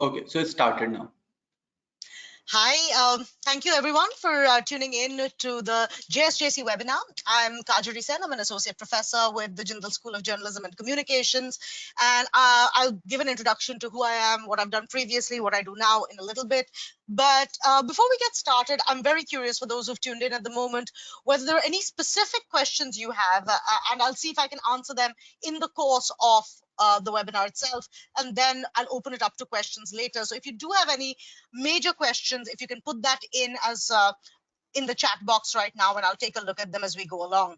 Okay, so it started now. Hi, thank you everyone for tuning in to the JSJC webinar. I'm Kajori. I'm an associate professor with the Jindal School of Journalism and Communications, and I'll give an introduction to who I am, what I've done previously, what I do now in a little bit. But before we get started, I'm very curious for those who've tuned in at the moment, whether there are any specific questions you have, and I'll see if I can answer them in the course of the webinar itself, and then I'll open it up to questions later. So if you do have any major questions, if you can put that in as in the chat box right now, and I'll take a look at them as we go along.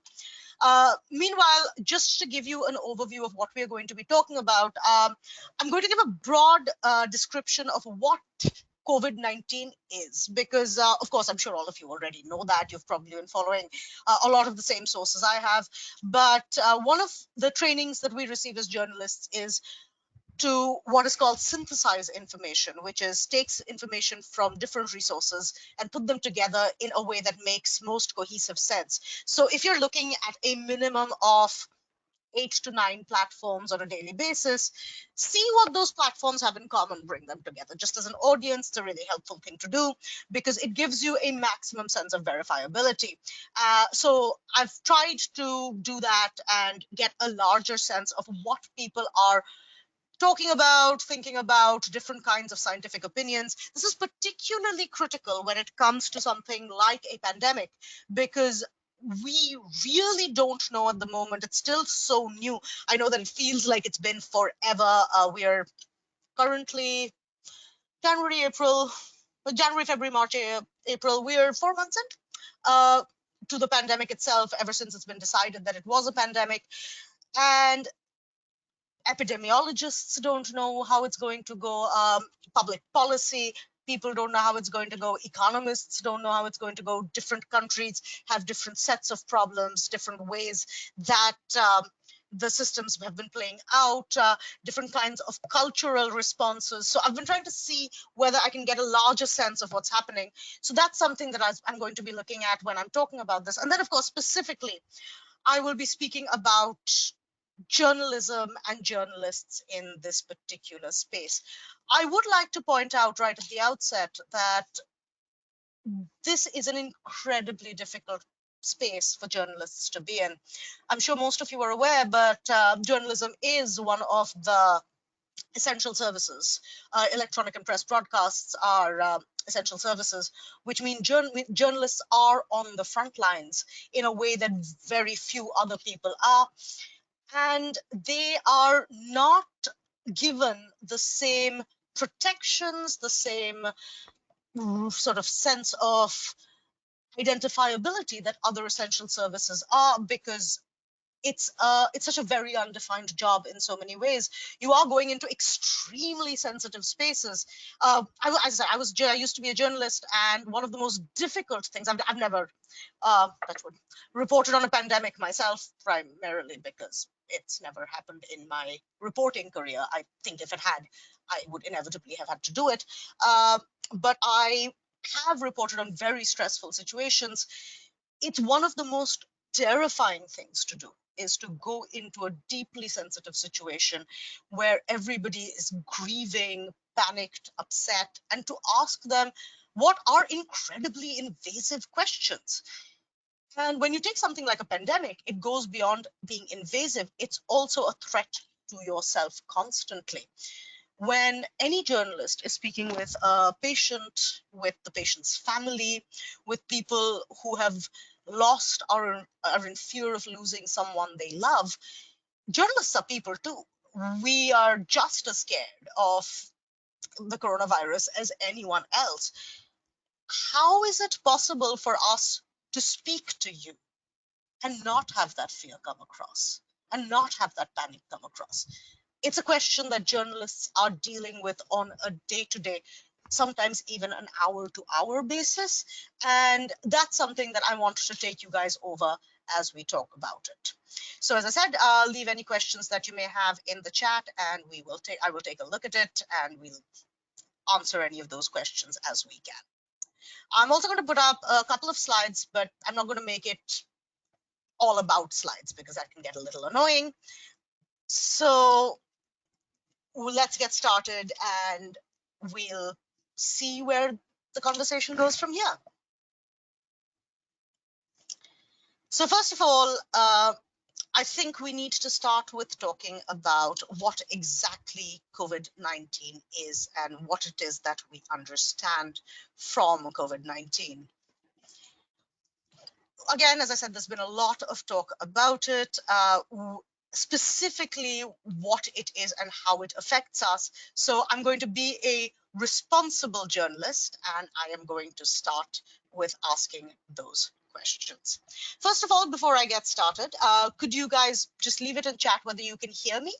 Meanwhile, just to give you an overview of what we're going to be talking about, I'm going to give a broad description of what COVID-19 is, because of course, I'm sure all of you already know that. You've probably been following a lot of the same sources I have. But one of the trainings that we receive as journalists is to what is called synthesize information, which is takes information from different resources and put them together in a way that makes most cohesive sense. So if you're looking at a minimum of 8 to 9 platforms on a daily basis, see what those platforms have in common, bring them together. Just as an audience, it's a really helpful thing to do because it gives you a maximum sense of verifiability. So I've tried to do that and get a larger sense of what people are talking about, thinking about different kinds of scientific opinions. This is particularly critical when it comes to something like a pandemic, because we really don't know at the moment. It's still so new. I know that it feels like it's been forever. We are currently January, February, March, April. We are 4 months in to the pandemic itself, ever since it's been decided that it was a pandemic. And epidemiologists don't know how it's going to go. Public policy people don't know how it's going to go. Economists don't know how it's going to go. Different countries have different sets of problems, different ways that the systems have been playing out, different kinds of cultural responses. So I've been trying to see whether I can get a larger sense of what's happening. So that's something that I'm going to be looking at when I'm talking about this. And then, of course, specifically, I will be speaking about journalism and journalists in this particular space. I would like to point out right at the outset that this is an incredibly difficult space for journalists to be in. I'm sure most of you are aware, but journalism is one of the essential services. Electronic and press broadcasts are essential services, which mean journalists are on the front lines in a way that very few other people are. And they are not given the same protections, the same sort of sense of identifiability that other essential services are, because it's such a very undefined job in so many ways. You are going into extremely sensitive spaces. As I said, I used to be a journalist, and one of the most difficult things I've never reported on a pandemic myself, primarily because it's never happened in my reporting career. I think if it had, I would inevitably have had to do it. But I have reported on very stressful situations. It's one of the most terrifying things to do, is to go into a deeply sensitive situation where everybody is grieving, panicked, upset, and to ask them what are incredibly invasive questions. And when you take something like a pandemic, it goes beyond being invasive. It's also a threat to yourself constantly. When any journalist is speaking with a patient, with the patient's family, with people who have lost or are in fear of losing someone they love, journalists are people too. We are just as scared of the coronavirus as anyone else. How is it possible for us to speak to you and not have that fear come across and not have that panic come across? It's a question that journalists are dealing with on a day-to-day, sometimes even an hour-to-hour basis. And that's something that I want to take you guys over as we talk about it. So as I said, I'll leave any questions that you may have in the chat, and I will take a look at it, and we'll answer any of those questions as we can. I'm also going to put up a couple of slides, but I'm not going to make it all about slides because that can get a little annoying. So let's get started and we'll see where the conversation goes from here. So first of all, I think we need to start with talking about what exactly COVID-19 is and what it is that we understand from COVID-19. Again, as I said, there's been a lot of talk about it, specifically what it is and how it affects us. So I'm going to be a responsible journalist, and I am going to start with asking those questions. First of all, before I get started, could you guys just leave it in chat whether you can hear me,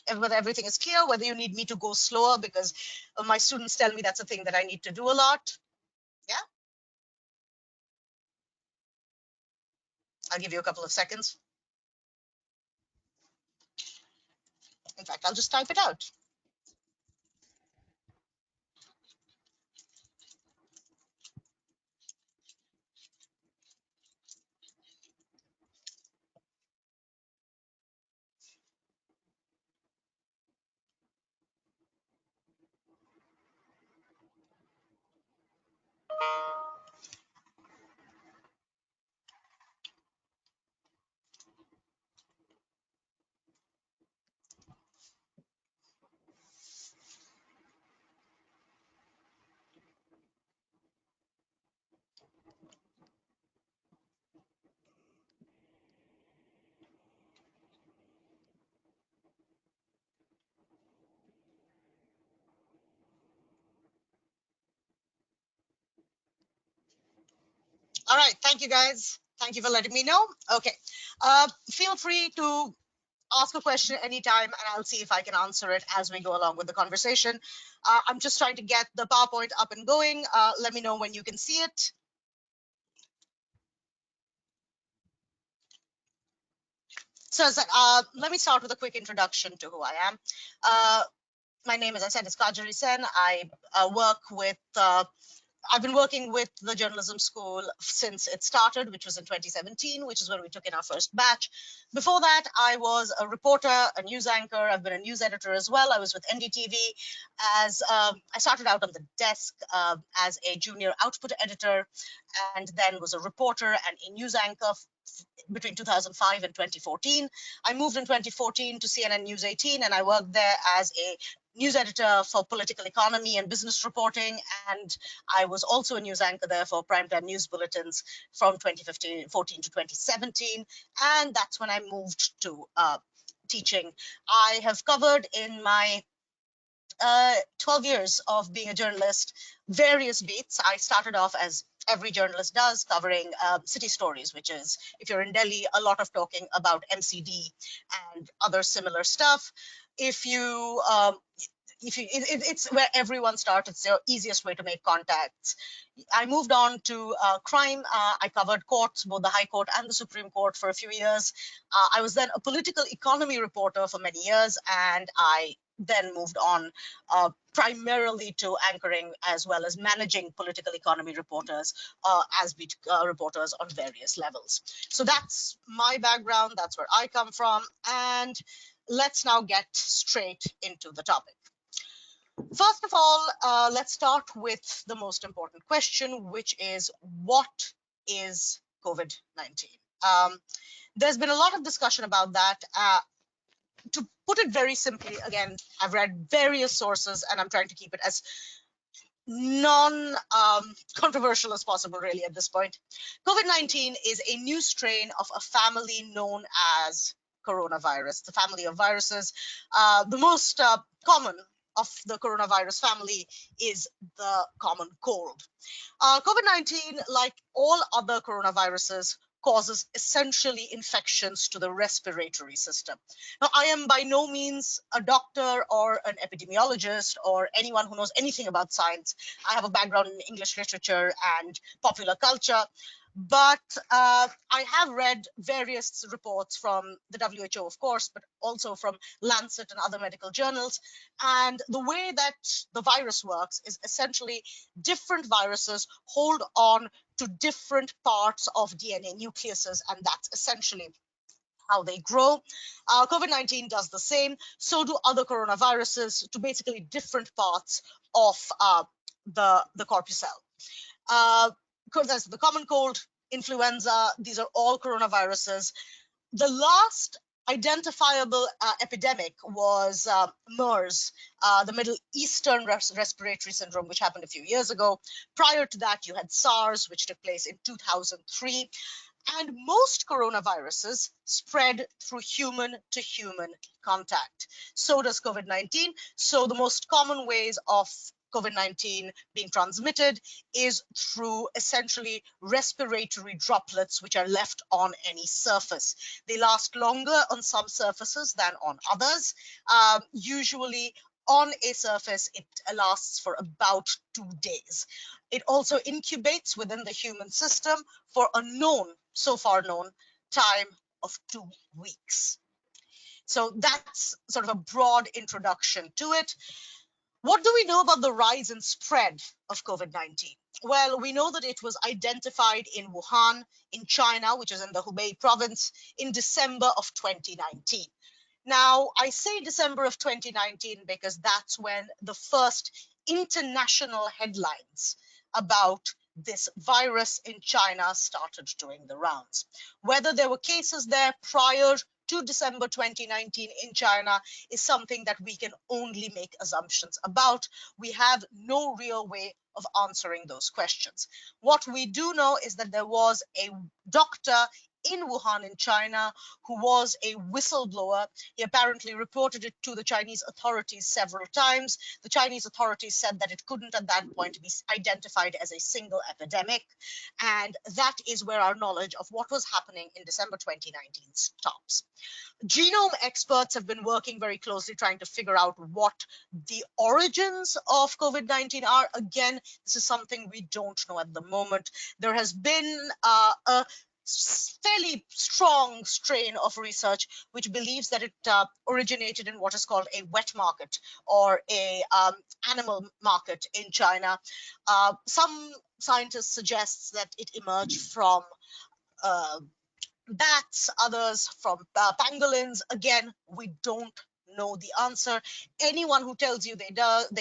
and whether everything is clear, whether you need me to go slower, because my students tell me that's a thing that I need to do a lot. Yeah, I'll give you a couple of seconds. In fact, I'll just type it out. All right, thank you guys. Thank you for letting me know. Okay, feel free to ask a question anytime, and I'll see if I can answer it as we go along with the conversation. I'm just trying to get the PowerPoint up and going. Let me know when you can see it. So let me start with a quick introduction to who I am. My name, as I said, is Kajori Sen. I work with I've been working with the journalism school since it started, which was in 2017, which is when we took in our first batch. Before that, I was a reporter, a news anchor. I've been a news editor as well. I was with NDTV as I started out on the desk as a junior output editor, and then was a reporter and a news anchor between 2005 and 2014. I moved in 2014 to CNN News 18, and I worked there as a news editor for political economy and business reporting. And I was also a news anchor there for primetime news bulletins from 2014 to 2017. And that's when I moved to teaching. I have covered in my 12 years of being a journalist, various beats. I started off, as every journalist does, covering city stories, which is, if you're in Delhi, a lot of talking about MCD and other similar stuff. If you it's where everyone starts. It's the easiest way to make contacts. I moved on to crime. I covered courts, both the High Court and the Supreme Court, for a few years. I was then a political economy reporter for many years, and I then moved on primarily to anchoring as well as managing political economy reporters as beat reporters on various levels. So that's my background. That's where I come from. And let's now get straight into the topic. First of all, let's start with the most important question, which is, what is COVID-19? There's been a lot of discussion about that. To put it very simply, again, I've read various sources, and I'm trying to keep it as non-controversial as possible, really, at this point. COVID-19 is a new strain of a family known as coronavirus, the family of viruses. The most common of the coronavirus family is the common cold. COVID-19, like all other coronaviruses, causes essentially infections to the respiratory system. Now, I am by no means a doctor or an epidemiologist or anyone who knows anything about science. I have a background in English literature and popular culture. But I have read various reports from the WHO, of course, but also from Lancet and other medical journals. And the way that the virus works is essentially different viruses hold on to different parts of DNA nucleuses, and that's essentially how they grow. COVID-19 does the same. So do other coronaviruses to basically different parts of the corpuscle. There's the common cold, influenza. These are all coronaviruses. The last identifiable epidemic was MERS, the Middle Eastern Respiratory Syndrome, which happened a few years ago. Prior to that, you had SARS, which took place in 2003. And most coronaviruses spread through human to human contact. So does COVID-19. So the most common ways of COVID-19 being transmitted is through essentially respiratory droplets, which are left on any surface. They last longer on some surfaces than on others. Usually on a surface, it lasts for about 2 days. It also incubates within the human system for a so far known, time of 2 weeks. So that's sort of a broad introduction to it. What do we know about the rise and spread of COVID-19? Well, we know that it was identified in Wuhan, in China, which is in the Hubei province, in December of 2019. Now, I say December of 2019 because that's when the first international headlines about this virus in China started doing the rounds. Whether there were cases there prior to December 2019 in China is something that we can only make assumptions about. We have no real way of answering those questions. What we do know is that there was a doctor in Wuhan in China who was a whistleblower. He apparently reported it to the Chinese authorities several times. The Chinese authorities said that it couldn't at that point be identified as a single epidemic. And that is where our knowledge of what was happening in December 2019 stops. Genome experts have been working very closely trying to figure out what the origins of COVID-19 are. Again, this is something we don't know at the moment. There has been a fairly strong strain of research which believes that it originated in what is called a wet market or a animal market in China. Some scientists suggest that it emerged from bats, others from pangolins. Again, we don't know the answer. Anyone who tells you they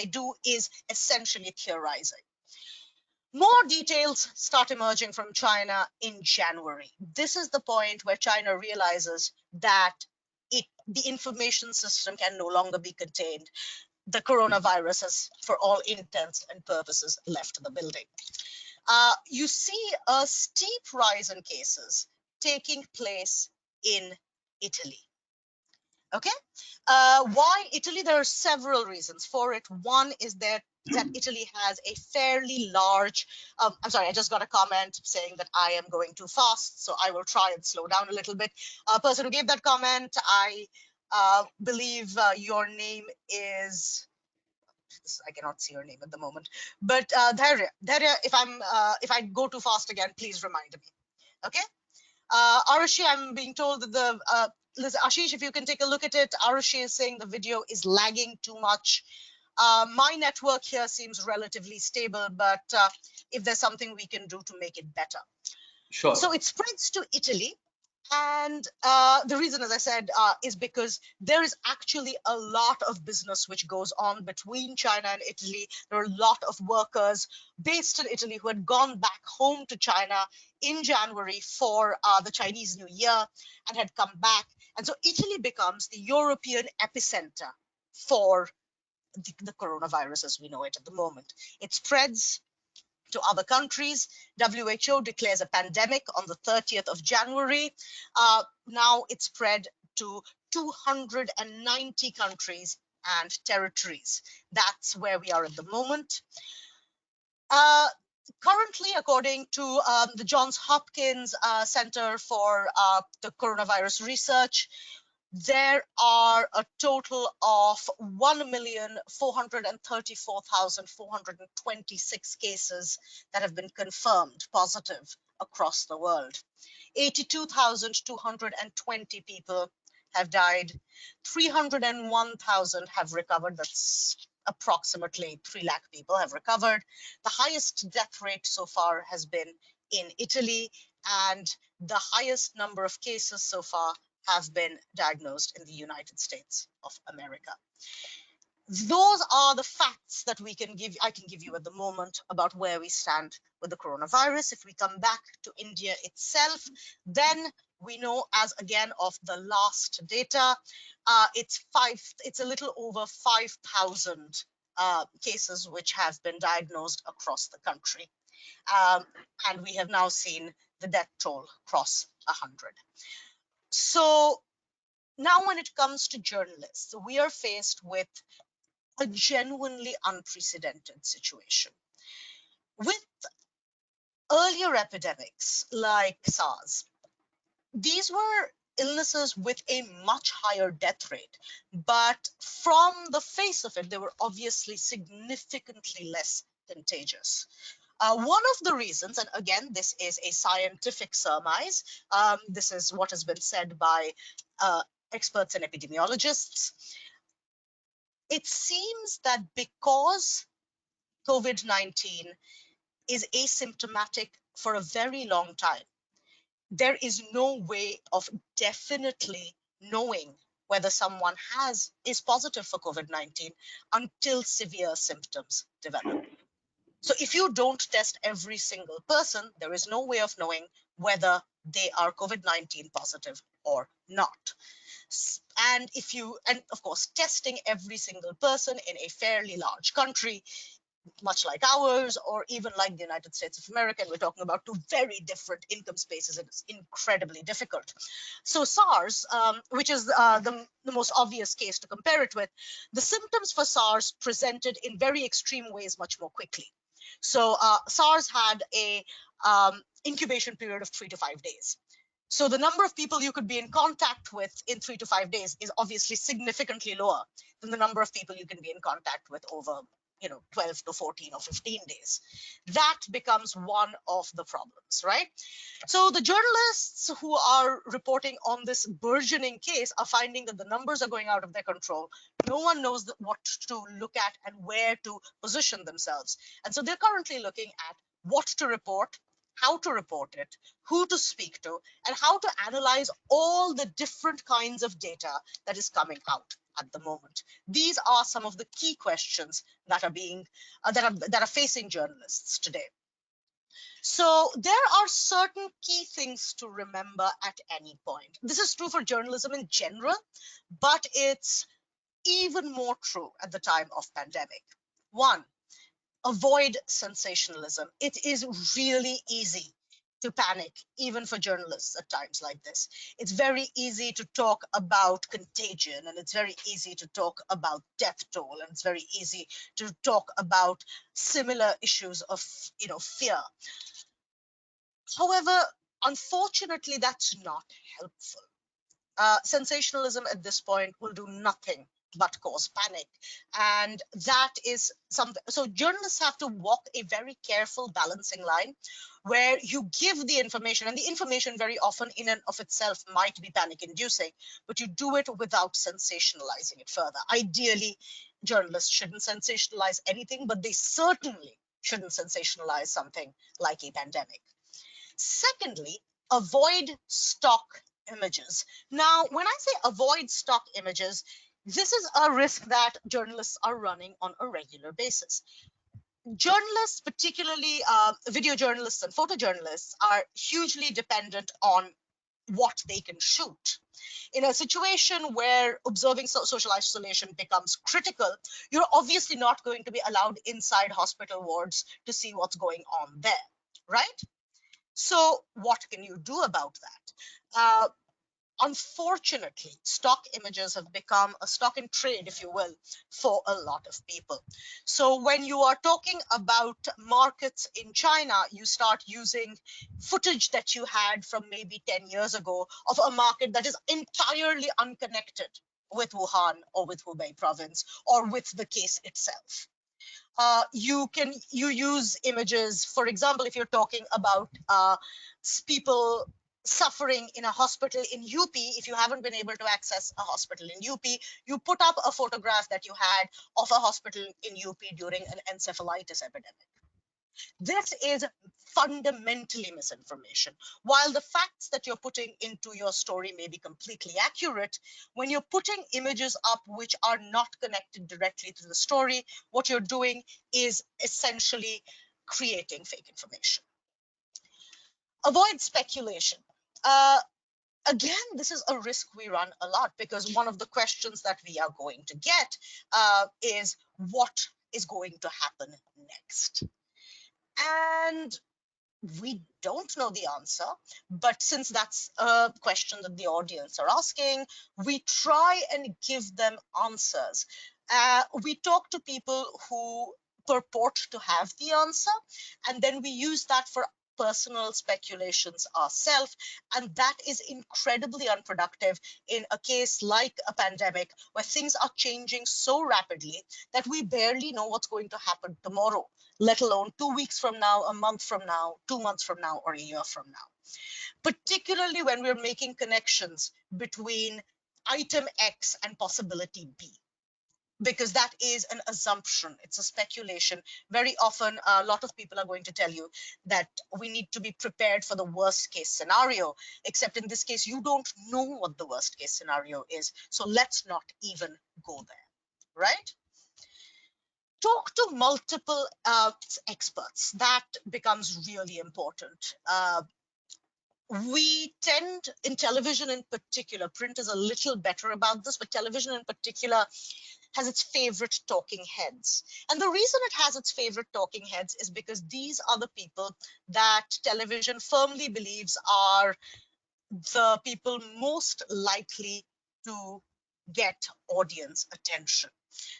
do is essentially theorizing. More details start emerging from China in January. This is the point where China realizes that the information system can no longer be contained. The coronavirus has, for all intents and purposes, left the building. You see a steep rise in cases taking place in Italy. Okay, why Italy? There are several reasons for it. One is that Italy has a fairly large, I'm sorry, I just got a comment saying that I am going too fast, so I will try and slow down a little bit. Person who gave that comment, I believe your name is, I cannot see your name at the moment, but Dhairya, if I go too fast again, please remind me. Okay. Arushi, I'm being told that listen, Ashish, if you can take a look at it, Arushi is saying the video is lagging too much. My network here seems relatively stable, but if there's something we can do to make it better. Sure. So it spreads to Italy. And the reason, as I said, is because there is actually a lot of business which goes on between China and Italy. There are a lot of workers based in Italy who had gone back home to China in January for the Chinese New Year and had come back. And so Italy becomes the European epicenter for the coronavirus as we know it at the moment. It spreads to other countries. WHO declares a pandemic on the 30th of January. Now it's spread to 290 countries and territories. That's where we are at the moment. Currently, according to the Johns Hopkins Center for the Coronavirus Research, there are a total of 1,434,426 cases that have been confirmed positive across the world. 82,220 people have died. 301,000 have recovered. That's approximately 3 lakh people have recovered. The highest death rate so far has been in Italy, and the highest number of cases so far have been diagnosed in the United States of America. Those are the facts that I can give you at the moment about where we stand with the coronavirus. If we come back to India itself, then we know, as again of the last data, it's a little over 5,000 cases which have been diagnosed across the country. And we have now seen the death toll cross 100. So now when it comes to journalists, we are faced with a genuinely unprecedented situation. With earlier epidemics like SARS, these were illnesses with a much higher death rate, but from the face of it, they were obviously significantly less contagious. One of the reasons, and again, this is a scientific surmise, this is what has been said by experts and epidemiologists. It seems that because COVID-19 is asymptomatic for a very long time, there is no way of definitely knowing whether someone is positive for COVID-19 until severe symptoms develop. So if you don't test every single person, there is no way of knowing whether they are COVID-19 positive or not. And of course, testing every single person in a fairly large country, much like ours, or even like the United States of America, and we're talking about two very different income spaces, and it's incredibly difficult. So SARS, which is the most obvious case to compare it with, the symptoms for SARS presented in very extreme ways much more quickly. So SARS had a incubation period of 3 to 5 days. So the number of people you could be in contact with in 3 to 5 days is obviously significantly lower than the number of people you can be in contact with over 12 to 14 or 15 days. That becomes one of the problems, right? So the journalists who are reporting on this burgeoning case are finding that the numbers are going out of their control. No one knows what to look at and where to position themselves. And so they're currently looking at what to report, how to report it, who to speak to, and how to analyze all the different kinds of data that is coming out at the moment. These are some of the key questions that are facing journalists today. So there are certain key things to remember at any point. This is true for journalism in general, but it's even more true at the time of pandemic. One, avoid sensationalism. It is really easy to panic, even for journalists at times like this. It's very easy to talk about contagion, and it's very easy to talk about death toll, and it's very easy to talk about similar issues of fear. However, unfortunately, that's not helpful. Sensationalism at this point will do nothing but cause panic. And that is something. So journalists have to walk a very careful balancing line where you give the information, and the information very often in and of itself might be panic inducing, but you do it without sensationalizing it further. Ideally, journalists shouldn't sensationalize anything, but they certainly shouldn't sensationalize something like a pandemic. Secondly, avoid stock images. Now, when I say avoid stock images, this is a risk that journalists are running on a regular basis. Journalists, particularly video journalists and photojournalists, are hugely dependent on what they can shoot. In a situation where observing social isolation becomes critical, you're obviously not going to be allowed inside hospital wards to see what's going on there, right? So what can you do about that? Unfortunately, stock images have become a stock in trade, if you will, for a lot of people. So when you are talking about markets in China, you start using footage that you had from maybe 10 years ago of a market that is entirely unconnected with Wuhan or with Hubei province or with the case itself. You use images, for example, if you're talking about people suffering in a hospital in UP, if you haven't been able to access a hospital in UP, you put up a photograph that you had of a hospital in UP during an encephalitis epidemic. This is fundamentally misinformation. While the facts that you're putting into your story may be completely accurate, when you're putting images up which are not connected directly to the story, what you're doing is essentially creating fake information. Avoid speculation. Uh, Again, this is a risk we run a lot, because one of the questions that we are going to get is what is going to happen next? And we don't know the answer, but since that's a question that the audience are asking, we try and give them answers. We talk to people who purport to have the answer, and then we use that for personal speculations ourselves, and that is incredibly unproductive in a case like a pandemic where things are changing so rapidly that we barely know what's going to happen tomorrow, let alone 2 weeks from now, a month from now, 2 months from now, or a year from now. Particularly when we're making connections between item X and possibility B, because that is an assumption, it's a speculation. Very often, a lot of people are going to tell you that we need to be prepared for the worst case scenario, except in this case, you don't know what the worst case scenario is. So let's not even go there, right? Talk to multiple experts. That becomes really important. We tend, in television in particular, print is a little better about this, but television in particular has its favorite talking heads. And the reason it has its favorite talking heads is because these are the people that television firmly believes are the people most likely to get audience attention.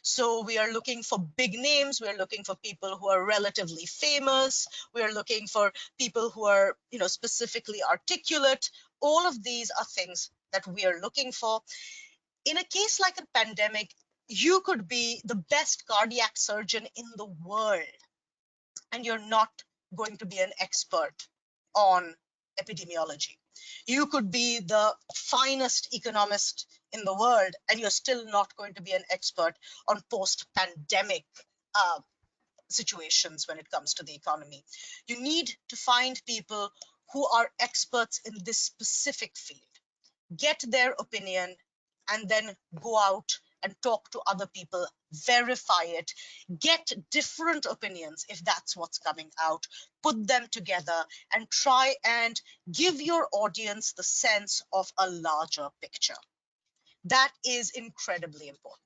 So we are looking for big names. We are looking for people who are relatively famous. We are looking for people who are, specifically articulate. All of these are things that we are looking for. In a case like a pandemic, you could be the best cardiac surgeon in the world, and you're not going to be an expert on epidemiology. You could be the finest economist in the world, and you're still not going to be an expert on post-pandemic uh, situations when it comes to the economy. You need to find people who are experts in this specific field, get their opinion, and then go out and talk to other people, verify it, get different opinions if that's what's coming out, put them together, and try and give your audience the sense of a larger picture. That is incredibly important.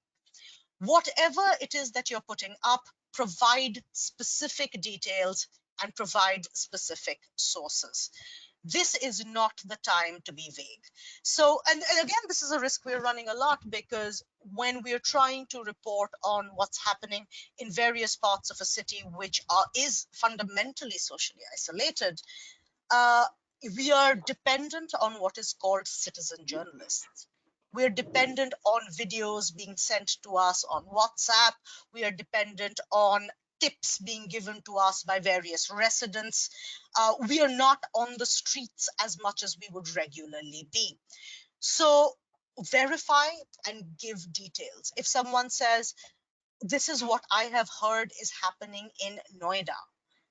Whatever it is that you're putting up, provide specific details and provide specific sources. This is not the time to be vague. So, and again, this is a risk we're running a lot, because when we're trying to report on what's happening in various parts of a city which is fundamentally socially isolated, uh, we are dependent on what is called citizen journalists. We're dependent on videos being sent to us on WhatsApp. We are dependent on tips being given to us by various residents. We are not on the streets as much as we would regularly be. So verify and give details. If someone says, this is what I have heard is happening in Noida,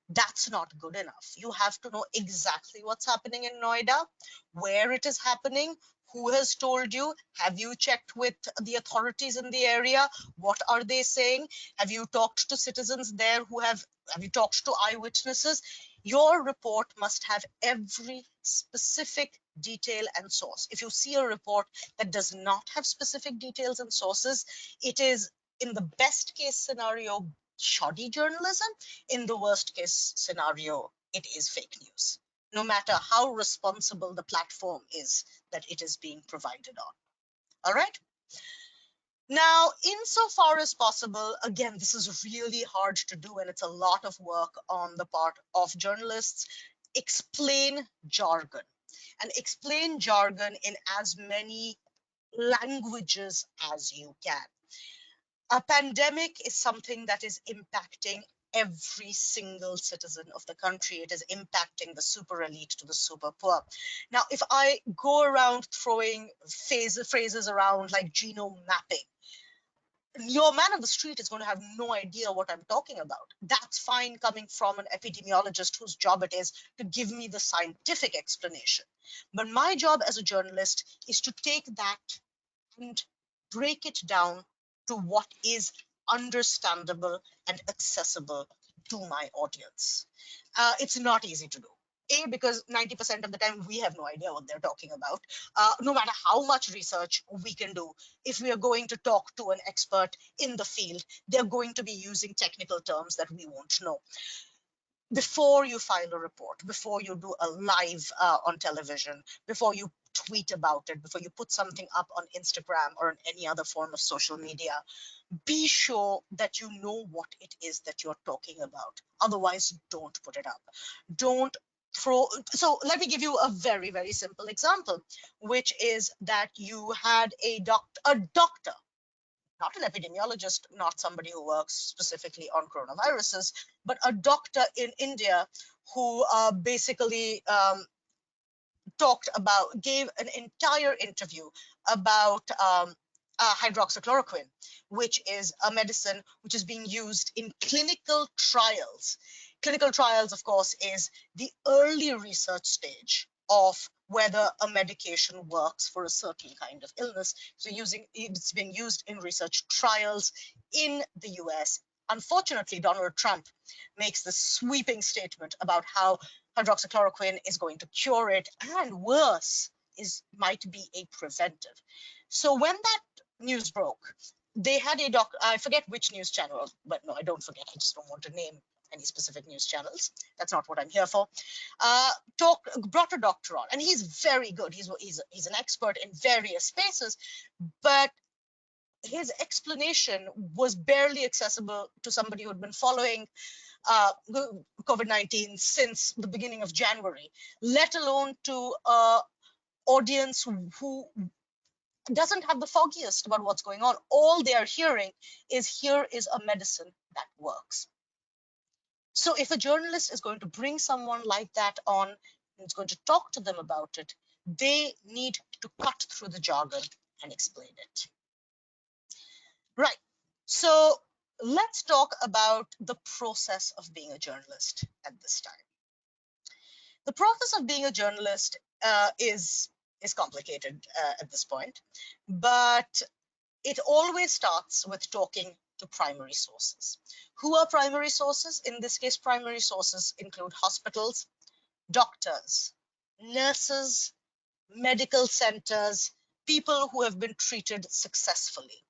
that's not good enough. You have to know exactly what's happening in Noida, where it is happening, who has told you, have you checked with the authorities in the area, what are they saying, have you talked to citizens there have you talked to eyewitnesses? Your report must have every specific detail and source. If you see a report that does not have specific details and sources, it is, in the best case scenario, shoddy journalism. In the worst case scenario, it is fake news, no matter how responsible the platform is that it is being provided on. All right. Now, insofar as possible, again, this is really hard to do, and it's a lot of work on the part of journalists. Explain jargon, and explain jargon in as many languages as you can. A pandemic is something that is impacting every single citizen of the country. It is impacting the super elite to the super poor. Now, if I go around throwing phrases around like genome mapping, your man on the street is going to have no idea what I'm talking about. That's fine coming from an epidemiologist whose job it is to give me the scientific explanation. But my job as a journalist is to take that and break it down to what is understandable and accessible to my audience. It's not easy to do. A, because 90% of the time we have no idea what they're talking about. No matter how much research we can do, if we are going to talk to an expert in the field, they're going to be using technical terms that we won't know. Before you file a report, before you do a live on television, before you tweet about it, before you put something up on Instagram or on any other form of social media, be sure that you know what it is that you're talking about. Otherwise, don't put it up. Don't throw. So let me give you a very, very simple example, which is that you had a doctor, not an epidemiologist, not somebody who works specifically on coronaviruses, but a doctor in India who basically gave an entire interview about hydroxychloroquine, which is a medicine which is being used in clinical trials. Clinical trials, of course, is the early research stage of whether a medication works for a certain kind of illness. So it's being used in research trials in the US. Unfortunately, Donald Trump makes this sweeping statement about how hydroxychloroquine is going to cure it, and worse, might be a preventive. So when that news broke, they had a I forget which news channel, but no, I don't forget. I just don't want to name any specific news channels. That's not what I'm here for. Brought a doctor on, and he's very good. He's an expert in various spaces, but his explanation was barely accessible to somebody who had been following COVID-19 since the beginning of January, let alone to an audience who doesn't have the foggiest about what's going on. All they are hearing is, here is a medicine that works. So if a journalist is going to bring someone like that on and is going to talk to them about it, they need to cut through the jargon and explain it. Right. So let's talk about the process of being a journalist at this time. The process of being a journalist is complicated at this point, but it always starts with talking to primary sources. Who are primary sources? In this case, primary sources include hospitals, doctors, nurses, medical centers, people who have been treated successfully.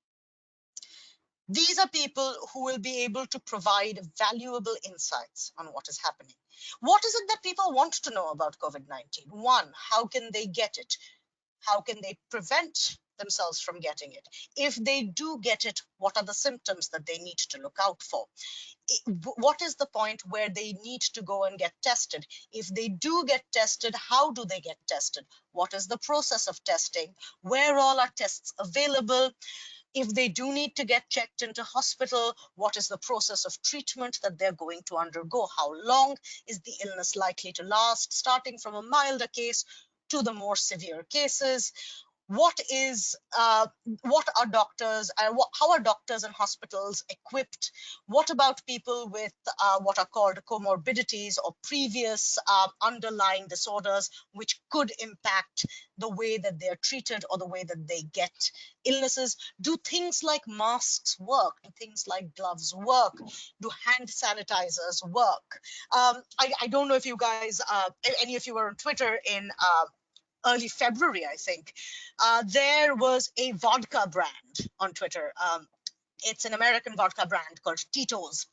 These are people who will be able to provide valuable insights on what is happening. What is it that people want to know about COVID-19? One, how can they get it? How can they prevent themselves from getting it? If they do get it, what are the symptoms that they need to look out for? What is the point where they need to go and get tested? If they do get tested, how do they get tested? What is the process of testing? Where all are tests available? If they do need to get checked into hospital, what is the process of treatment that they're going to undergo? How long is the illness likely to last, starting from a milder case to the more severe cases? What are doctors and how are doctors and hospitals equipped? What about people with what are called comorbidities or previous underlying disorders, which could impact the way that they're treated or the way that they get illnesses? Do things like masks work? Do things like gloves work? Do hand sanitizers work? I don't know if you guys, any of you were on Twitter in early February, I think. There was a vodka brand on Twitter. It's an American vodka brand called Tito's.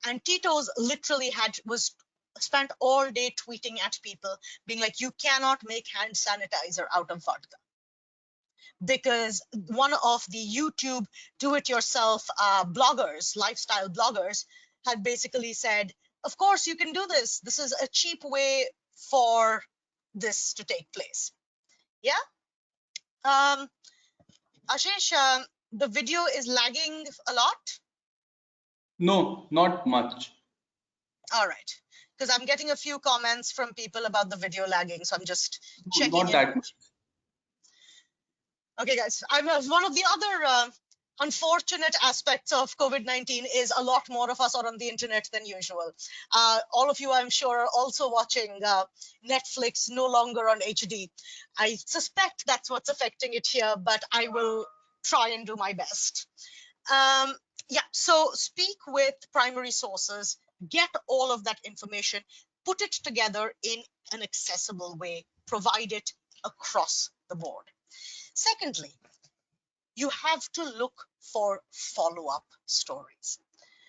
And Tito's literally was spent all day tweeting at people, being like, you cannot make hand sanitizer out of vodka. Because one of the YouTube do-it-yourself bloggers, lifestyle bloggers, had basically said, of course you can do this. This is a cheap way for this to take place. Yeah. Ashish, the video is lagging a lot. No, not much. All right. Because I'm getting a few comments from people about the video lagging, so I'm just checking Not in. that much. Okay, guys. I'm one of the other unfortunate aspects of COVID-19 is a lot more of us are on the internet than usual. All of you, I'm sure, are also watching Netflix no longer on HD. I suspect that's what's affecting it here, but I will try and do my best. Um, yeah, so speak with primary sources, get all of that information, put it together in an accessible way, provide it across the board. Secondly, you have to look for follow-up stories.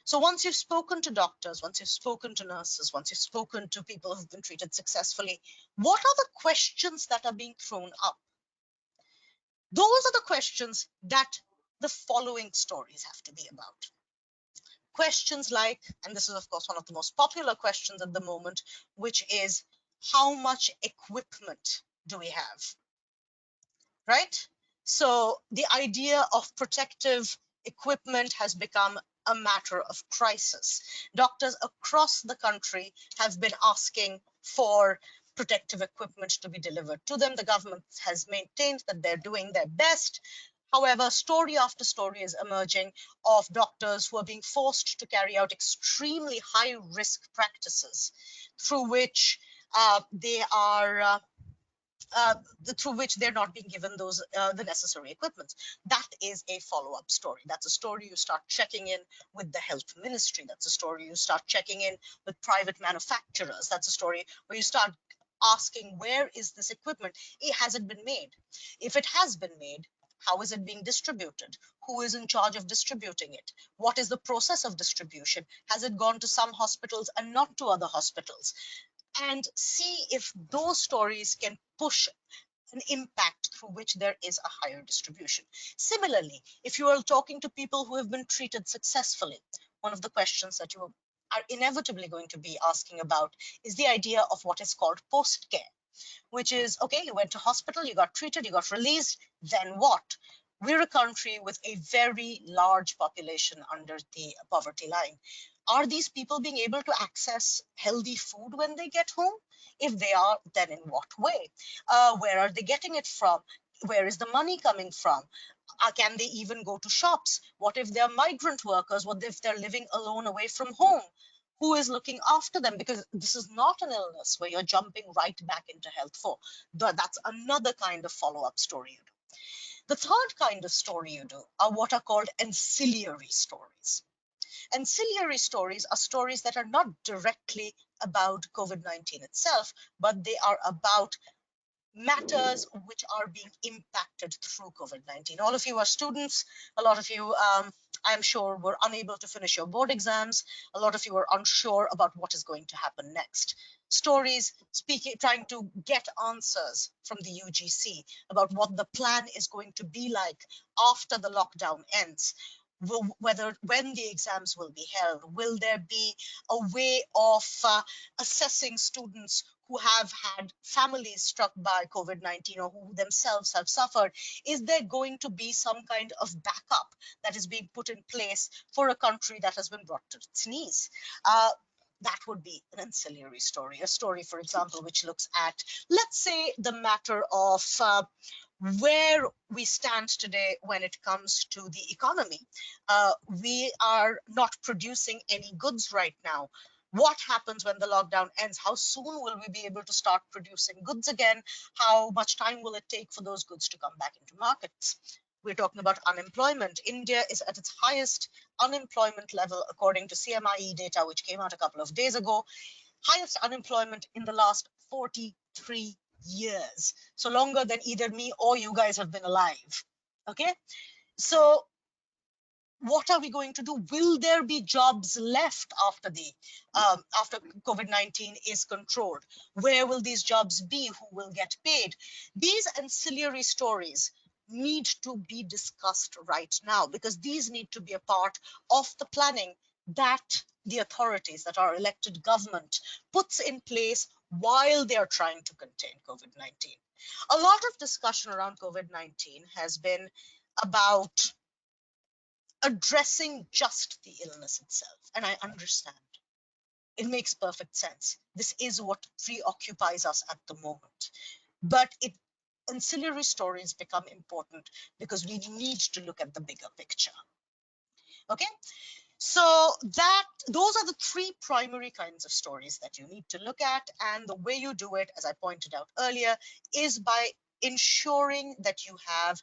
So once you've spoken to doctors, once you've spoken to nurses, once you've spoken to people who've been treated successfully, what are the questions that are being thrown up? Those are the questions that the following stories have to be about. Questions like, and this is of course one of the most popular questions at the moment, which is how much equipment do we have? Right? So the idea of protective equipment has become a matter of crisis. Doctors across the country have been asking for protective equipment to be delivered to them. The government has maintained that they're doing their best. However, story after story is emerging of doctors who are being forced to carry out extremely high risk practices through which they are uh, through which they're not being given those the necessary equipment. That is a follow-up story. That's a story you start checking in with the health ministry. That's a story you start checking in with private manufacturers. That's a story where you start asking, where is this equipment? Has it been made? If it has been made, how is it being distributed? Who is in charge of distributing it? What is the process of distribution? Has it gone to some hospitals and not to other hospitals? And see if those stories can push an impact through which there is a higher distribution. Similarly, if you are talking to people who have been treated successfully, one of the questions that you are inevitably going to be asking about is the idea of what is called post care, which is, okay, you went to hospital, you got treated, you got released, then what? We're a country with a very large population under the poverty line. Are these people being able to access healthy food when they get home? If they are, then in what way? Where are they getting it from? Where is the money coming from? Can they even go to shops? What if they're migrant workers? What if they're living alone away from home? Who is looking after them? Because this is not an illness where you're jumping right back into health for. That's another kind of follow-up story you do. The third kind of story you do are what are called ancillary stories. Ancillary stories are stories that are not directly about COVID-19 itself, but they are about matters which are being impacted through COVID-19. All of you are students. A lot of you, I'm sure, were unable to finish your board exams. A lot of you are unsure about what is going to happen next. Stories speaking, trying to get answers from the UGC about what the plan is going to be like after the lockdown ends. Whether when the exams will be held, will there be a way of assessing students who have had families struck by COVID-19 or who themselves have suffered? Is there going to be some kind of backup that is being put in place for a country that has been brought to its knees? That would be an ancillary story. A story, for example, which looks at, let's say, the matter of where we stand today when it comes to the economy. We are not producing any goods right now. What happens when the lockdown ends? How soon will we be able to start producing goods again? How much time will it take for those goods to come back into markets? We're talking about unemployment. India is at its highest unemployment level, according to CMIE data, which came out a couple of days ago. Highest unemployment in the last 43 years. So longer than either me or you guys have been alive. Okay? So what are we going to do? Will there be jobs left after the after COVID-19 is controlled? Where will these jobs be? Who will get paid? These ancillary stories need to be discussed right now because these need to be a part of the planning that the authorities, that our elected government puts in place while they are trying to contain COVID-19. A lot of discussion around COVID-19 has been about addressing just the illness itself. And I understand. It makes perfect sense. This is what preoccupies us at the moment. But ancillary stories become important because we need to look at the bigger picture. Okay, so those are the three primary kinds of stories that you need to look at. And the way you do it, as I pointed out earlier, is by ensuring that you have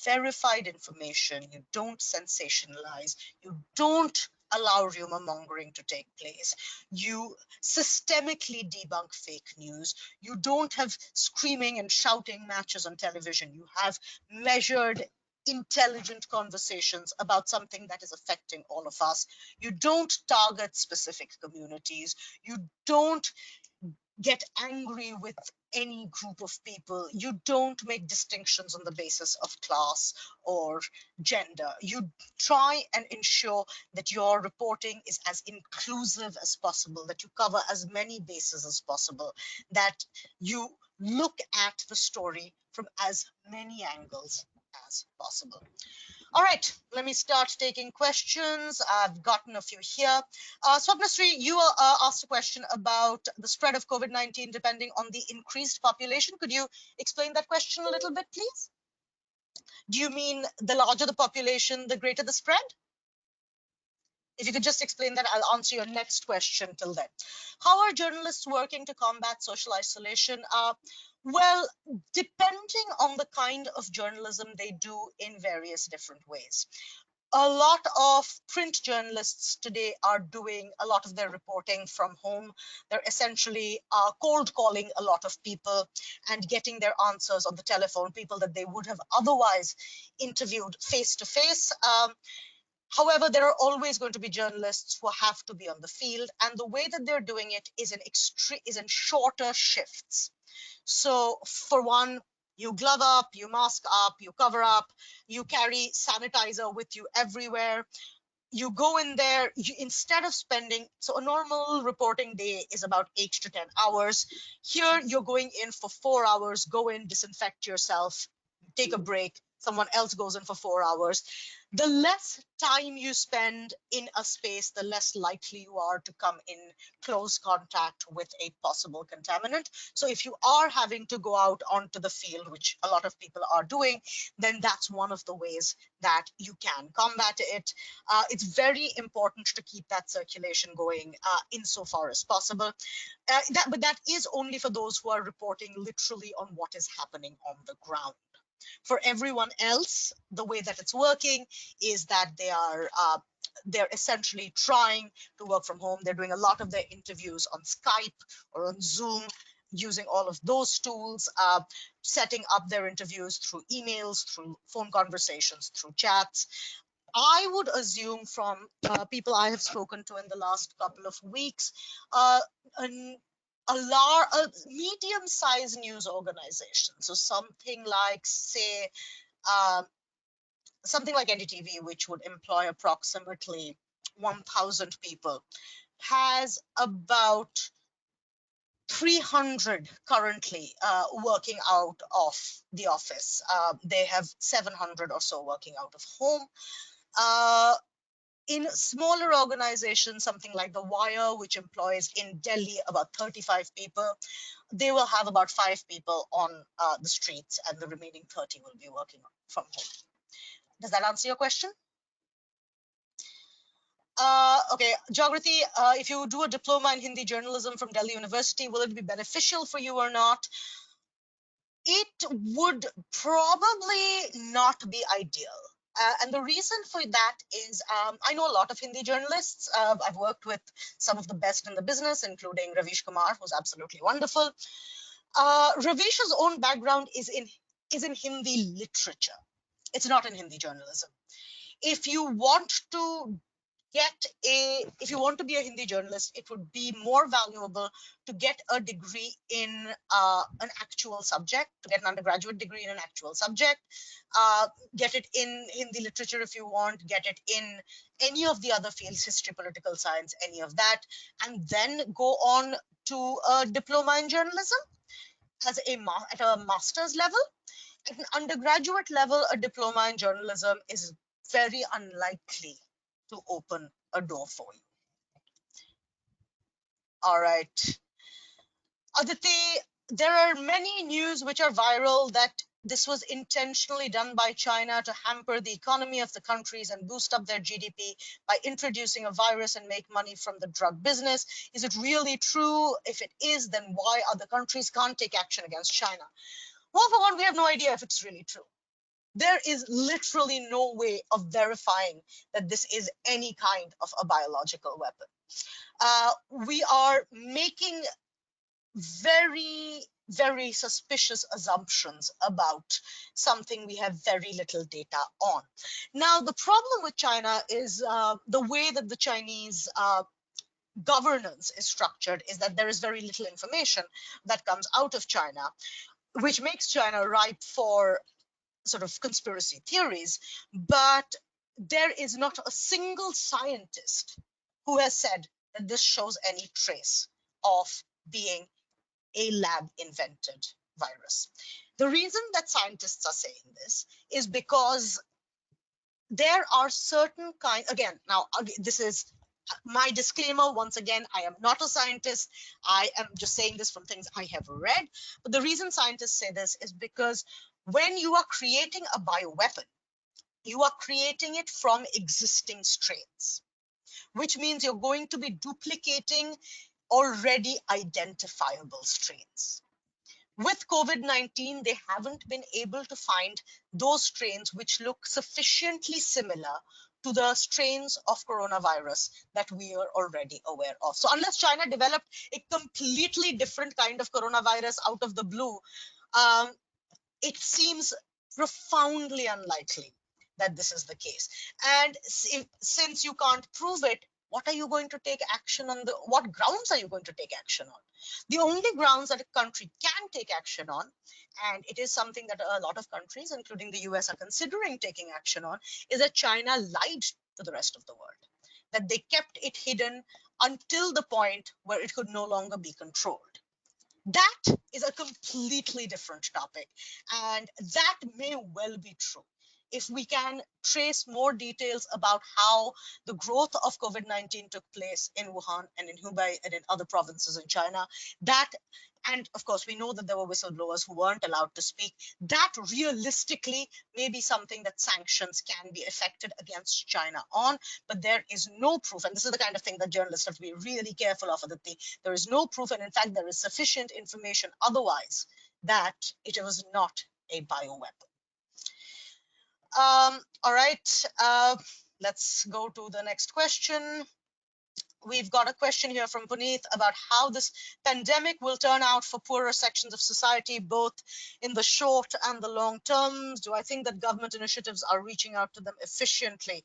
verified information, you don't sensationalize, you don't allow rumor mongering to take place, you systemically debunk fake news, you don't have screaming and shouting matches on television, you have measured intelligent conversations about something that is affecting all of us. You don't target specific communities. You don't get angry with any group of people. You don't make distinctions on the basis of class or gender. You try and ensure that your reporting is as inclusive as possible, that you cover as many bases as possible, that you look at the story from as many angles as possible. All right, let me start taking questions. I've gotten a few here. Swapnasri, you asked a question about the spread of COVID-19 depending on the increased population. Could you explain that question a little bit, please? Do you mean the larger the population, the greater the spread? If you could just explain that, I'll answer your next question till then. How are journalists working to combat social isolation? Well, depending on the kind of journalism, they do in various different ways. A lot of print journalists today are doing a lot of their reporting from home. They're essentially cold calling a lot of people and getting their answers on the telephone, people that they would have otherwise interviewed face to face. However, there are always going to be journalists who have to be on the field, and the way that they're doing it is in shorter shifts. So for one, you glove up, you mask up, you cover up, you carry sanitizer with you everywhere. You go in there, instead of spending, so a normal reporting day is about 8 to 10 hours. Here, you're going in for 4 hours, go in, disinfect yourself, take a break. Someone else goes in for 4 hours. The less time you spend in a space, the less likely you are to come in close contact with a possible contaminant. So if you are having to go out onto the field, which a lot of people are doing, then that's one of the ways that you can combat it. It's very important to keep that circulation going insofar as possible. But that is only for those who are reporting literally on what is happening on the ground. For everyone else, the way that it's working is that they're essentially trying to work from home. They're doing a lot of their interviews on Skype or on Zoom, using all of those tools, setting up their interviews through emails, through phone conversations, through chats. I would assume from people I have spoken to in the last couple of weeks, uh, an, a medium-sized news organization, so something like, say, uh, something like NDTV, which would employ approximately 1,000 people, has about 300 currently working out of the office. They have 700 or so working out of home. In smaller organizations, something like The Wire, which employs in Delhi about 35 people, they will have about 5 people on the streets, and the remaining 30 will be working from home. Does that answer your question? Okay, Geography, if you do a diploma in Hindi journalism from Delhi University, will it be beneficial for you or not? It would probably not be ideal. And the reason for that is I know a lot of Hindi journalists. I've worked with some of the best in the business, including Ravish Kumar, who's absolutely wonderful. Ravish's own background is in Hindi literature. It's not in Hindi journalism. If you want to if you want to be a Hindi journalist, it would be more valuable to get a degree in an actual subject, to get an undergraduate degree in an actual subject, get it in Hindi literature if you want, get it in any of the other fields, history, political science, any of that, and then go on to a diploma in journalism as at a master's level. At an undergraduate level, a diploma in journalism is very unlikely to open a door for you. All right. Aditi, there are many news which are viral that this was intentionally done by China to hamper the economy of the countries and boost up their GDP by introducing a virus and make money from the drug business. Is it really true? If it is, then why other countries can't take action against China? Well, for one, we have no idea if it's really true. There is literally no way of verifying that this is any kind of a biological weapon. We are making very, very suspicious assumptions about something we have very little data on. Now, the problem with China is the way that the Chinese governance is structured is that there is very little information that comes out of China, which makes China ripe for sort of conspiracy theories. But there is not a single scientist who has said that this shows any trace of being a lab invented virus. The reason that scientists are saying this is because there are certain again, now this is my disclaimer once again, I am not a scientist. I am just saying this from things I have read. But the reason scientists say this is because when you are creating a bioweapon, you are creating it from existing strains, which means you're going to be duplicating already identifiable strains. With COVID-19, they haven't been able to find those strains which look sufficiently similar to the strains of coronavirus that we are already aware of. So unless China developed a completely different kind of coronavirus out of the blue, um, it seems profoundly unlikely that this is the case. And since you can't prove it, what are you going to take action on? What grounds are you going to take action on? The only grounds that a country can take action on, and it is something that a lot of countries, including the US, are considering taking action on, is that China lied to the rest of the world, that they kept it hidden until the point where it could no longer be controlled. That is a completely different topic, and that may well be true. If we can trace more details about how the growth of COVID-19 took place in Wuhan and in Hubei and in other provinces in China, that, and of course, we know that there were whistleblowers who weren't allowed to speak, that realistically may be something that sanctions can be effected against China on, but there is no proof. And this is the kind of thing that journalists have to be really careful of, that there is no proof, and in fact, there is sufficient information otherwise that it was not a bioweapon. All right, let's go to the next question. We've got a question here from Puneet about how this pandemic will turn out for poorer sections of society, both in the short and the long terms. Do I think that government initiatives are reaching out to them efficiently?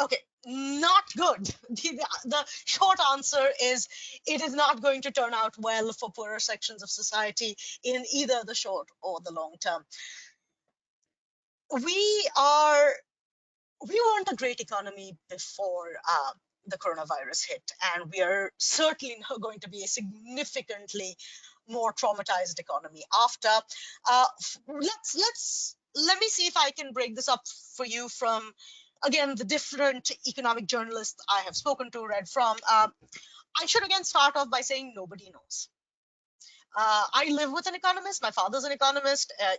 Okay, not good. The short answer is it is not going to turn out well for poorer sections of society in either the short or the long term. We weren't a great economy before the coronavirus hit, and we are certainly not going to be a significantly more traumatized economy after. Let me see if I can break this up for you from, again, the different economic journalists I have spoken to, read from. I should again start off by saying nobody knows. I live with an economist. My father's an economist. I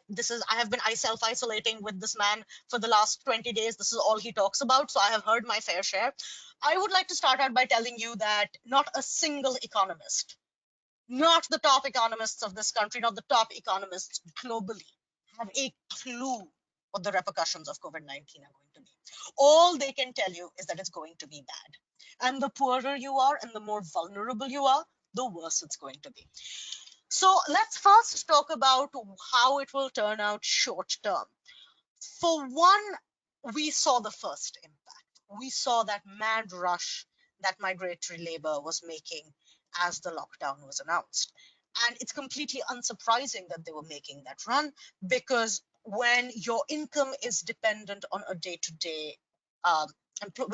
have been self-isolating with this man for the last 20 days. This is all he talks about. So I have heard my fair share. I would like to start out by telling you that not a single economist, not the top economists of this country, not the top economists globally, have a clue what the repercussions of COVID-19 are going to be. All they can tell you is that it's going to be bad. And the poorer you are and the more vulnerable you are, the worse it's going to be. So let's first talk about how it will turn out short term. For one, we saw the first impact. We saw that mad rush that migratory labor was making as the lockdown was announced. And it's completely unsurprising that they were making that run, because when your income is dependent on a day-to-day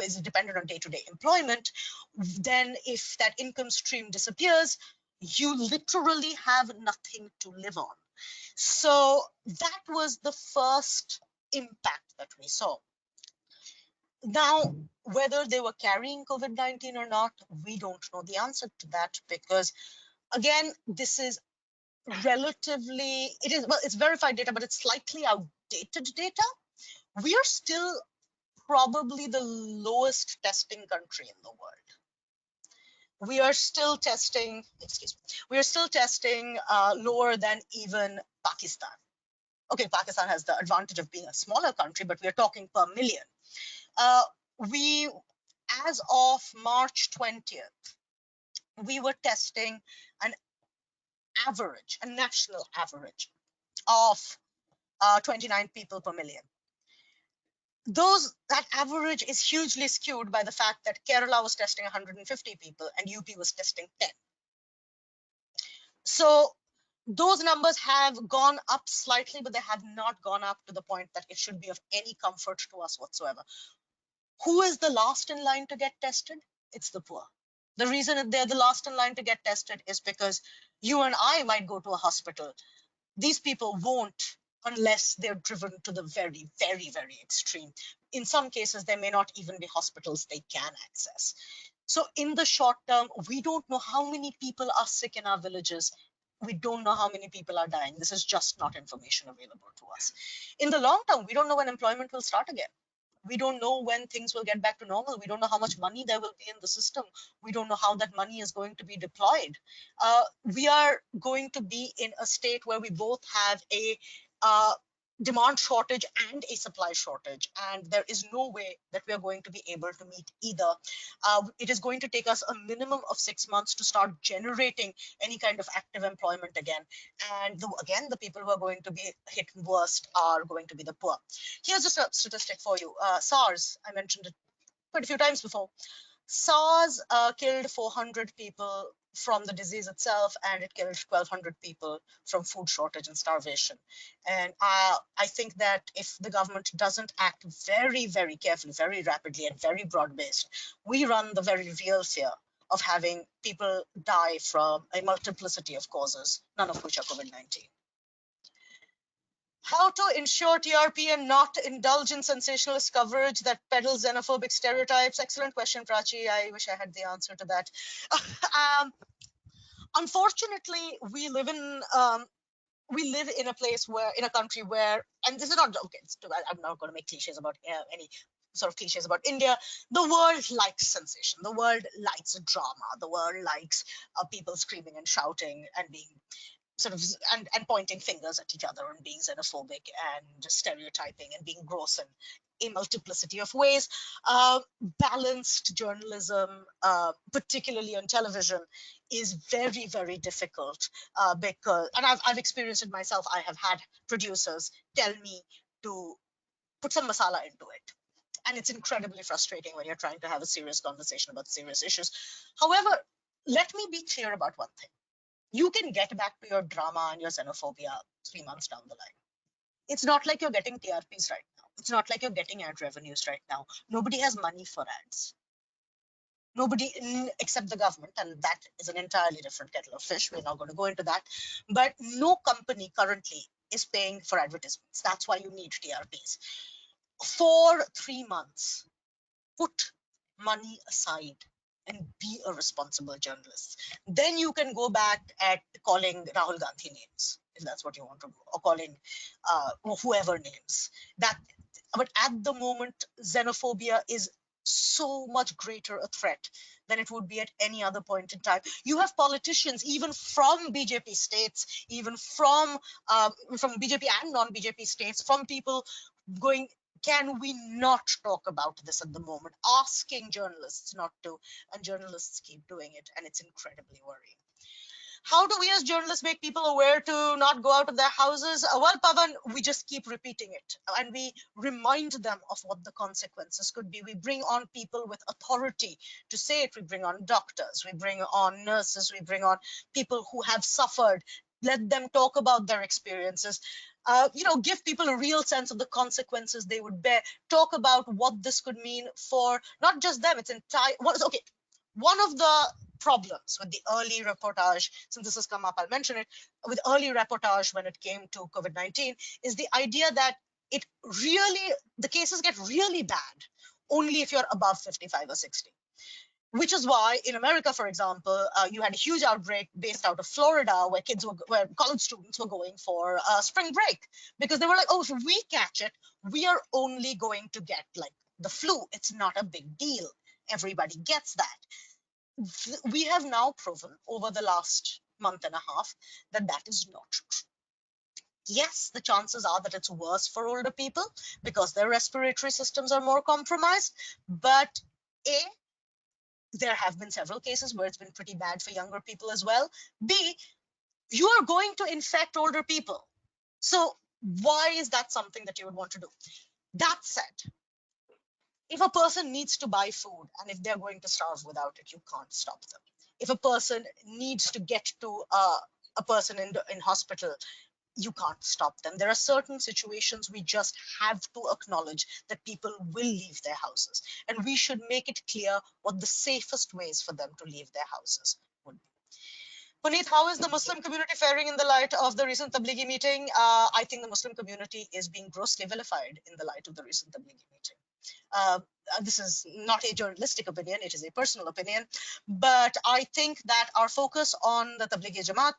is dependent on day-to-day employment, then if that income stream disappears, you literally have nothing to live on. So that was the first impact that we saw. Now, whether they were carrying COVID-19 or not, we don't know the answer to that because, again, this is relatively, well, it's verified data, but it's slightly outdated data. We are still probably the lowest testing country in the world. We are still testing, excuse me, we are still testing lower than even Pakistan. Okay, Pakistan has the advantage of being a smaller country, but we're talking per million. We, as of March 20th, we were testing an average, a national average of 29 people per million. That average is hugely skewed by the fact that Kerala was testing 150 people and UP was testing 10. So those numbers have gone up slightly, but they have not gone up to the point that it should be of any comfort to us whatsoever. Who is the last in line to get tested? It's the poor. The reason that they're the last in line to get tested is because you and I might go to a hospital. These people won't unless they're driven to the very, very, very extreme. In some cases, there may not even be hospitals they can access. So in the short term, we don't know how many people are sick in our villages. We don't know how many people are dying. This is just not information available to us. In the long term, we don't know when employment will start again. We don't know when things will get back to normal. We don't know how much money there will be in the system. We don't know how that money is going to be deployed. We are going to be in a state where we both have a demand shortage and a supply shortage, and there is no way that we are going to be able to meet either. It is going to take us a minimum of 6 months to start generating any kind of active employment again. And again, the people who are going to be hit worst are going to be the poor. Here's a statistic for you. SARS, I mentioned it quite a few times before. SARS killed 400 people from the disease itself, and it killed 1,200 people from food shortage and starvation. And I think that if the government doesn't act very, very carefully, very rapidly, and very broad-based, we run the very real fear of having people die from a multiplicity of causes, none of which are COVID-19. How to ensure TRP and not indulge in sensationalist coverage that peddles xenophobic stereotypes? Excellent question, Prachi. I wish I had the answer to that. Unfortunately, we live in a place where, in a country where, and this is not okay. I'm not going to make cliches about any sort of cliches about India. The world likes sensation. The world likes drama. The world likes people screaming and shouting and being sort of and pointing fingers at each other and being xenophobic and stereotyping and being gross in a multiplicity of ways. Balanced journalism, particularly on television, is very, very difficult because, and I've experienced it myself. I have had producers tell me to put some masala into it. And it's incredibly frustrating when you're trying to have a serious conversation about serious issues. However, let me be clear about one thing. You can get back to your drama and your xenophobia 3 months down the line. It's not like you're getting TRPs right now. It's not like you're getting ad revenues right now. Nobody has money for ads. Nobody except the government, and that is an entirely different kettle of fish. We're not going to go into that. But no company currently is paying for advertisements. That's why you need TRPs. For 3 months, put money aside and be a responsible journalist. Then you can go back at calling Rahul Gandhi names, if that's what you want to do, or calling whoever names. But at the moment, xenophobia is so much greater a threat than it would be at any other point in time. You have politicians, even from BJP states, even from BJP and non-BJP states, from people going, can we not talk about this at the moment? Asking journalists not to, and journalists keep doing it, and it's incredibly worrying. How do we as journalists make people aware to not go out of their houses? Well, Pavan, we just keep repeating it, and we remind them of what the consequences could be. We bring on people with authority to say it. We bring on doctors, we bring on nurses, we bring on people who have suffered. Let them talk about their experiences. Give people a real sense of the consequences they would bear. Talk about what this could mean for not just them, it's entire. One of the problems with the early reportage, since this has come up, I'll mention it, with early reportage when it came to COVID-19, is the idea that the cases get really bad only if you're above 55 or 60. Which is why in America, for example, you had a huge outbreak based out of Florida where college students were going for spring break because they were like, oh, if we catch it, we are only going to get like the flu. It's not a big deal. Everybody gets that. We have now proven over the last month and a half that that is not true. Yes, the chances are that it's worse for older people because their respiratory systems are more compromised. But A, there have been several cases where it's been pretty bad for younger people as well. B, you are going to infect older people. So why is that something that you would want to do? That said, if a person needs to buy food and if they're going to starve without it, you can't stop them. If a person needs to get to a person in hospital, you can't stop them. There are certain situations we just have to acknowledge that people will leave their houses. And we should make it clear what the safest ways for them to leave their houses would be. Puneet, how is the Muslim community faring in the light of the recent Tablighi meeting? I think the Muslim community is being grossly vilified in the light of the recent Tablighi meeting. Uh, this is not a journalistic opinion, it is a personal opinion. But I think that our focus on the Tablighi Jamaat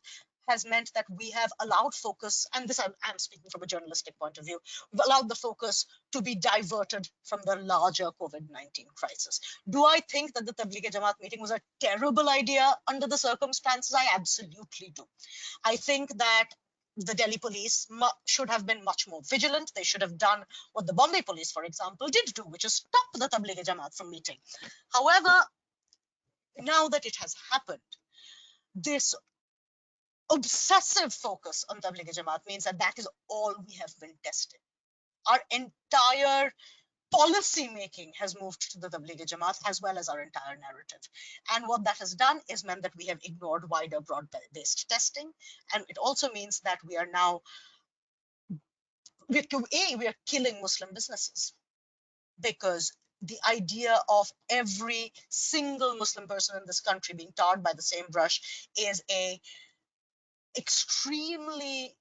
has meant that we have allowed focus, and this I'm speaking from a journalistic point of view, we've allowed the focus to be diverted from the larger COVID-19 crisis. Do I think that the Tablighi Jamaat meeting was a terrible idea under the circumstances? I absolutely do. I think that the Delhi police should have been much more vigilant. They should have done what the Bombay police, for example, did do, which is stop the Tablighi Jamaat from meeting. However, now that it has happened, this obsessive focus on Tablighi Jamaat means that that is all we have been testing. Our entire policy making has moved to the Tablighi Jamaat as well as our entire narrative. And what that has done is meant that we have ignored wider broad-based testing. And it also means that we are now, we are killing Muslim businesses because the idea of every single Muslim person in this country being tarred by the same brush is a extremely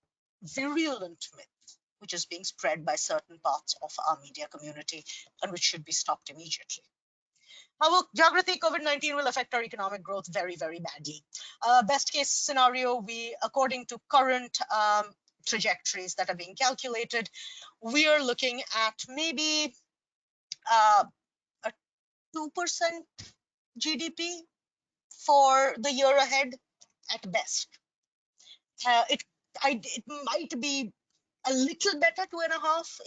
virulent myth, which is being spread by certain parts of our media community and which should be stopped immediately. However, Jagrati, COVID-19 will affect our economic growth very, very badly. Best case scenario, according to current trajectories that are being calculated, we are looking at maybe a 2% GDP for the year ahead at best. It might be a little better, 2.5,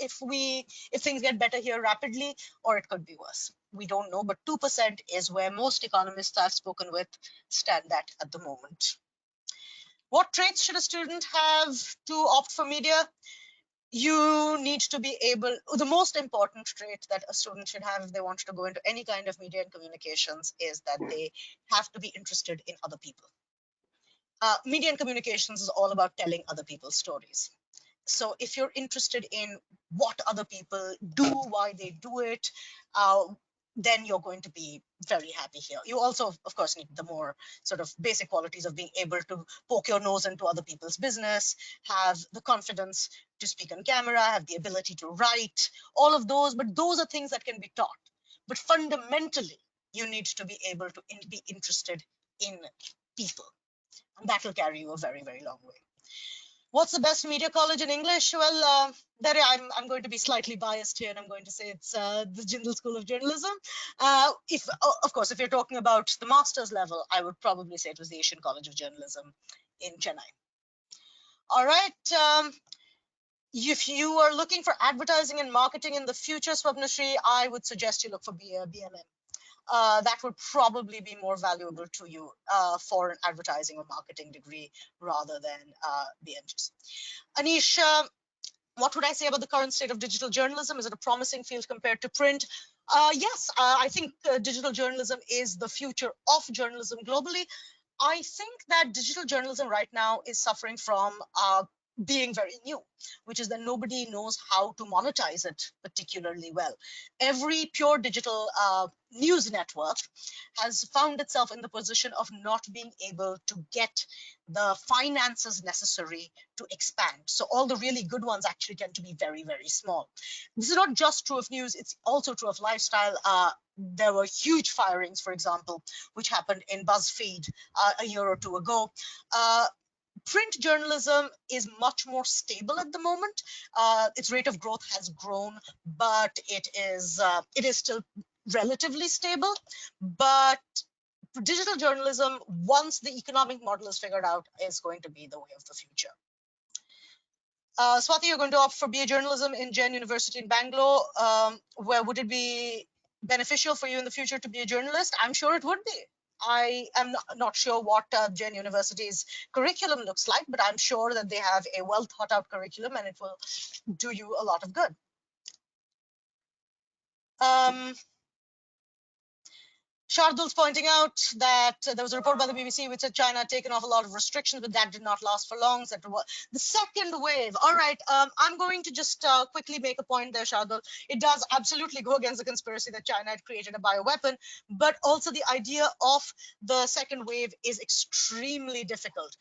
if things get better here rapidly, or it could be worse. We don't know, but 2% is where most economists I've spoken with stand at the moment. What traits should a student have to opt for media? You need to be able, the most important trait that a student should have if they want to go into any kind of media and communications is that they have to be interested in other people. Media and communications is all about telling other people's stories. So if you're interested in what other people do, why they do it, then you're going to be very happy here. You also, of course, need the more sort of basic qualities of being able to poke your nose into other people's business, have the confidence to speak on camera, have the ability to write, all of those. But those are things that can be taught. But fundamentally, you need to be able to be interested in people. And that will carry you a very, very long way. What's the best media college in English? Well, I'm going to be slightly biased here, and I'm going to say it's the Jindal School of Journalism. Of course, if you're talking about the master's level, I would probably say it was the Asian College of Journalism in Chennai. All right. If you are looking for advertising and marketing in the future, Swapnashri, I would suggest you look for BMM. That would probably be more valuable to you for an advertising or marketing degree rather than BMGs. Anish, what would I say about the current state of digital journalism? Is it a promising field compared to print? Yes, I think digital journalism is the future of journalism globally. I think that digital journalism right now is suffering from being very new, which is that nobody knows how to monetize it particularly well. Every pure digital news network has found itself in the position of not being able to get the finances necessary to expand. So all the really good ones actually tend to be very, very small. This is not just true of news, it's also true of lifestyle. There were huge firings, for example, which happened in BuzzFeed a year or two ago. Print journalism is much more stable at the moment. Its rate of growth has grown, but it is still relatively stable. But digital journalism, once the economic model is figured out, is going to be the way of the future. Swati, you're going to opt for BA journalism in Jain University in Bangalore. Where would it be beneficial for you in the future to be a journalist? I'm sure it would be. I am not sure what Jain University's curriculum looks like, but I'm sure that they have a well thought out curriculum and it will do you a lot of good. Shardul's pointing out that there was a report by the BBC which said China had taken off a lot of restrictions, but that did not last for long. So the second wave. All right, I'm going to just quickly make a point there, Shardul. It does absolutely go against the conspiracy that China had created a bioweapon, but also the idea of the second wave is extremely difficult.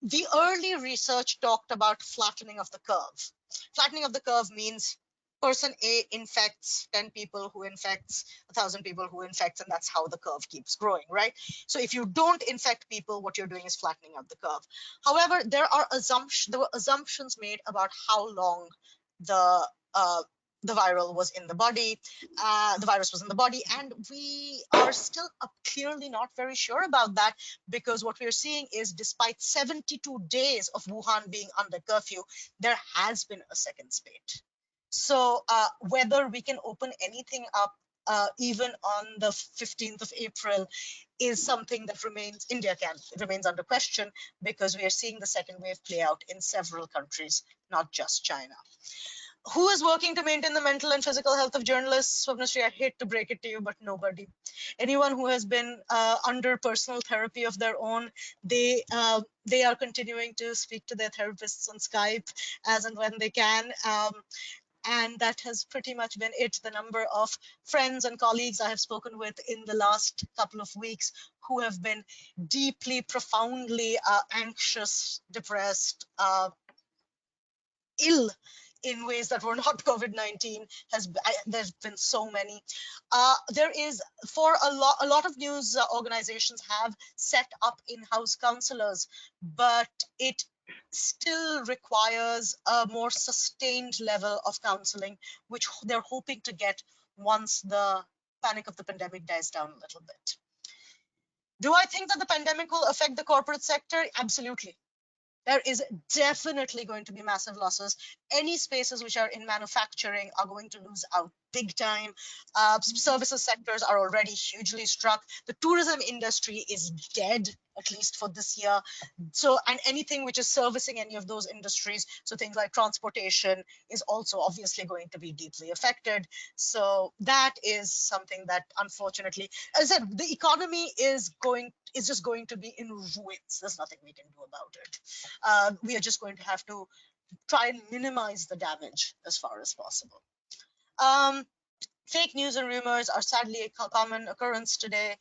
The early research talked about flattening of the curve. Flattening of the curve means person A infects 10 people who infects 1,000 people who infects, and that's how the curve keeps growing, right? So if you don't infect people, what you're doing is flattening out the curve. However, there were assumptions made about how long the the viral was in the body, the virus was in the body, and we are still clearly not very sure about that, because what we're seeing is despite 72 days of Wuhan being under curfew, there has been a second spate. So whether we can open anything up even on the 15th of April is something that remains under question, because we are seeing the second wave play out in several countries, not just China. Who is working to maintain the mental and physical health of journalists? Swapnashri, I hate to break it to you, but nobody. Anyone who has been under personal therapy of their own, they are continuing to speak to their therapists on Skype as and when they can. And that has pretty much been it. The number of friends and colleagues I have spoken with in the last couple of weeks who have been deeply, profoundly anxious, depressed, ill in ways that were not COVID-19 there's been so many. There is for a lot of news organizations have set up in-house counselors, but it still requires a more sustained level of counseling, which they're hoping to get once the panic of the pandemic dies down a little bit. Do I think that the pandemic will affect the corporate sector? Absolutely. There is definitely going to be massive losses. Any spaces which are in manufacturing are going to lose out big time. Services sectors are already hugely struck. The tourism industry is dead, at least for this year. So, and anything which is servicing any of those industries, so things like transportation, is also obviously going to be deeply affected. So that is something that, unfortunately, as I said, the economy is just going to be in ruins. There's nothing we can do about it. We are just going to have to try and minimize the damage as far as possible. Fake news and rumors are sadly a common occurrence today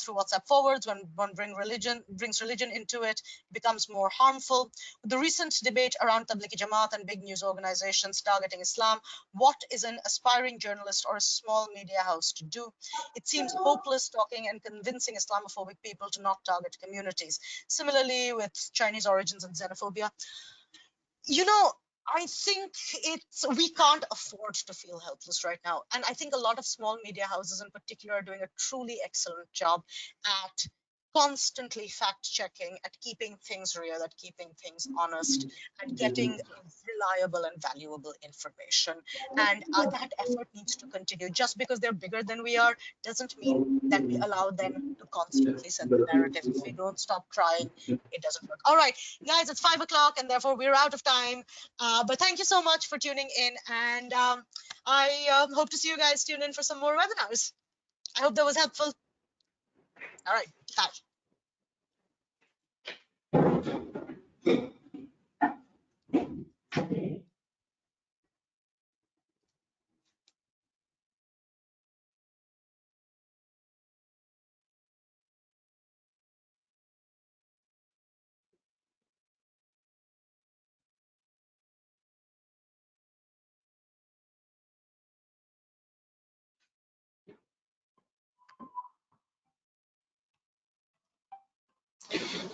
through WhatsApp forwards. When one brings religion into it, it becomes more harmful. The recent debate around Tablighi Jamaat and big news organizations targeting Islam, what is an aspiring journalist or a small media house to do? It seems hopeless talking and convincing Islamophobic people to not target communities. Similarly, with Chinese origins and xenophobia, I think we can't afford to feel helpless right now. And I think a lot of small media houses in particular are doing a truly excellent job at constantly fact checking, at keeping things real, at keeping things honest, and getting reliable and valuable information. And that effort needs to continue. Just because they're bigger than we are doesn't mean that we allow them to constantly set the narrative. If we don't stop trying, it doesn't work. All right, guys, it's 5 o'clock and therefore we're out of time. But thank you so much for tuning in. And I hope to see you guys tune in for some more webinars. I hope that was helpful. All right, bye.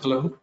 Hello.